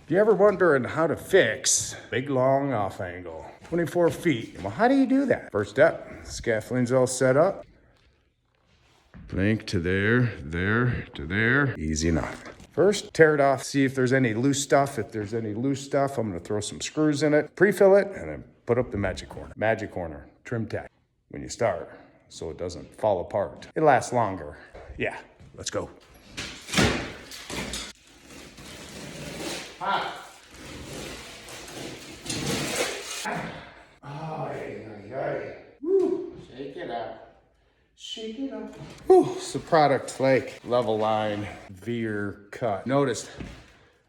If you ever wondering how to fix big long off angle, 24 feet, well, how do you do that? First step, scaffolding's all set up. Link to there, to there. Easy enough. First, tear it off, see if there's any loose stuff. If there's any loose stuff, I'm gonna throw some screws in it, pre-fill it, and then put up the Magic Corner. Magic Corner, trim tack when you start, so it doesn't fall apart. It lasts longer. Yeah, let's go. Shake it up. Shake it up. Whew, it's the product like level line veer cut. Noticed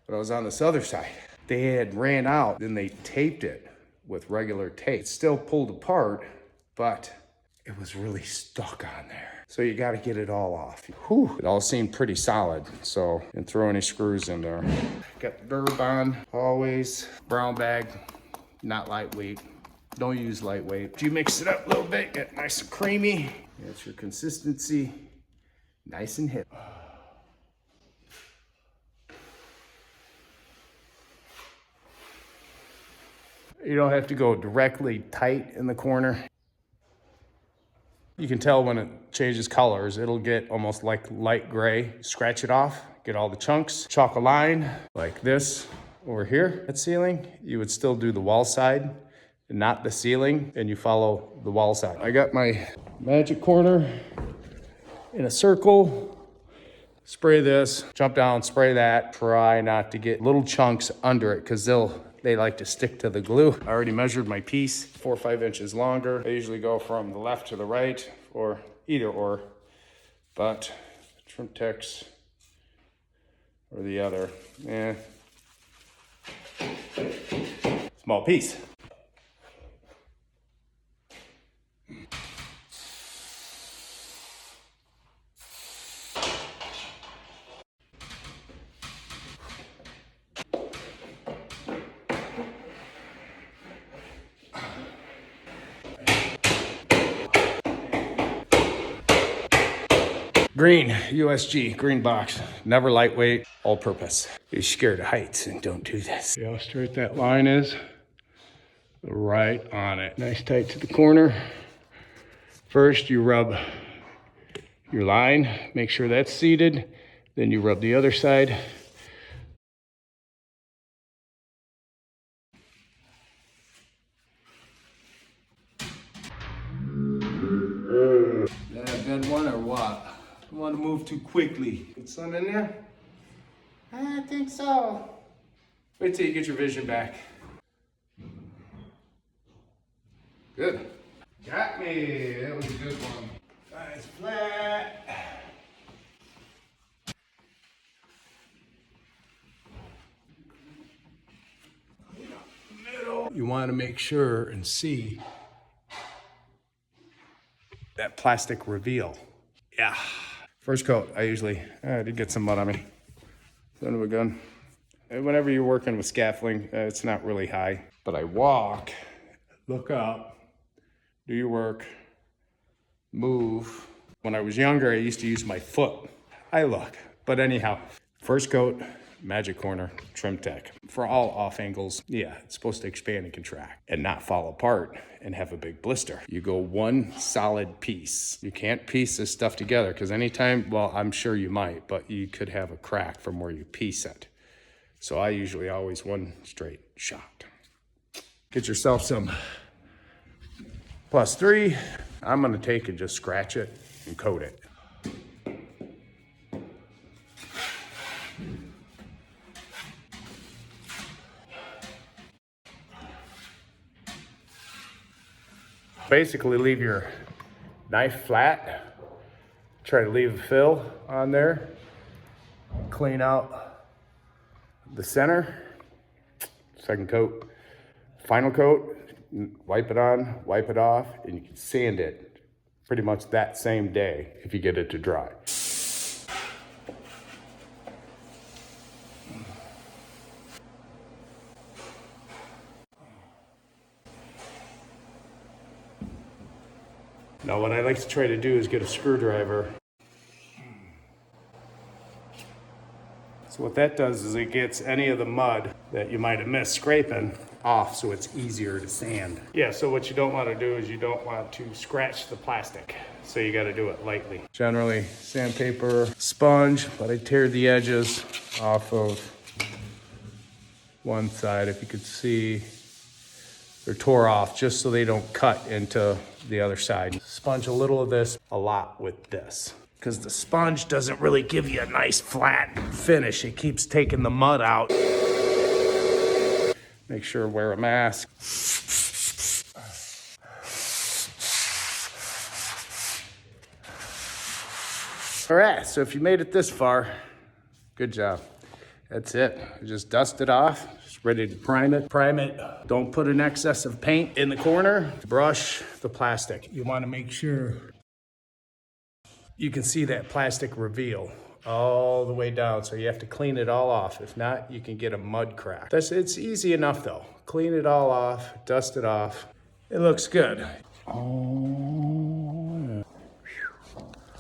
when I was on this other side, they had ran out, then they taped it with regular tape. It still pulled apart, but it was really stuck on there. So you got to get it all off. Whew, it all seemed pretty solid. So, and throw any screws in there. Got the burb on, always. Brown bag, not lightweight. Don't use lightweight. You mix it up a little bit, get nice and creamy. That's your consistency, nice and hip. You don't have to go directly tight in the corner. You can tell when it changes colors, it'll get almost like light gray. Scratch it off, get all the chunks. Chalk a line like this over here at ceiling. You would still do the wall side, not the ceiling, and you follow the wall side. I got my Magic Corner in a circle. Spray this, jump down, spray that. Try not to get little chunks under it because they like to stick to the glue. I already measured my piece, 4 or 5 inches longer. I usually go from the left to the right or either or, but trim text or the other, small piece. Green, USG, green box, never lightweight, all purpose. You're scared of heights and don't do this. See how straight that line is? Right on it. Nice tight to the corner. First you rub your line, make sure that's seated. Then you rub the other side. Is that a good one or what? Don't want to move too quickly. Get some in there? I think so. Wait till you get your vision back. Good. Got me. That was a good one. Nice flat. Middle. You want to make sure and see that plastic reveal. Yeah. First coat, I did get some mud on me. Son of a gun. And whenever you're working with scaffolding, it's not really high. But I walk, look up, do your work, move. When I was younger, I used to use my foot. I look. But anyhow, first coat, Magic Corner, trim tech. For all off angles, yeah, it's supposed to expand and contract and not fall apart and have a big blister. You go one solid piece. You can't piece this stuff together because anytime, well, I'm sure you might, but you could have a crack from where you piece it. So I usually always one straight shot. Get yourself some +3. I'm gonna take and just scratch it and coat it. Basically leave your knife flat, try to leave the fill on there, clean out the center, second coat, final coat, wipe it on, wipe it off, and you can sand it pretty much that same day if you get it to dry. Now what I like to try to do is get a screwdriver. So what that does is it gets any of the mud that you might have missed scraping off, so it's easier to sand. Yeah, so what you don't want to do is you don't want to scratch the plastic. So you got to do it lightly. Generally sandpaper, sponge, but I tear the edges off of one side, if you could see. They're tore off just so they don't cut into the other side. Sponge a little of this, a lot with this. Because the sponge doesn't really give you a nice flat finish. It keeps taking the mud out. Make sure to wear a mask. All right, so if you made it this far, good job. That's it. Just dust it off. Just ready to prime it. Prime it. Don't put an excess of paint in the corner. Brush the plastic. You want to make sure you can see that plastic reveal all the way down, so you have to clean it all off. If not, you can get a mud crack. It's easy enough though. Clean it all off, dust it off. It looks good. Oh.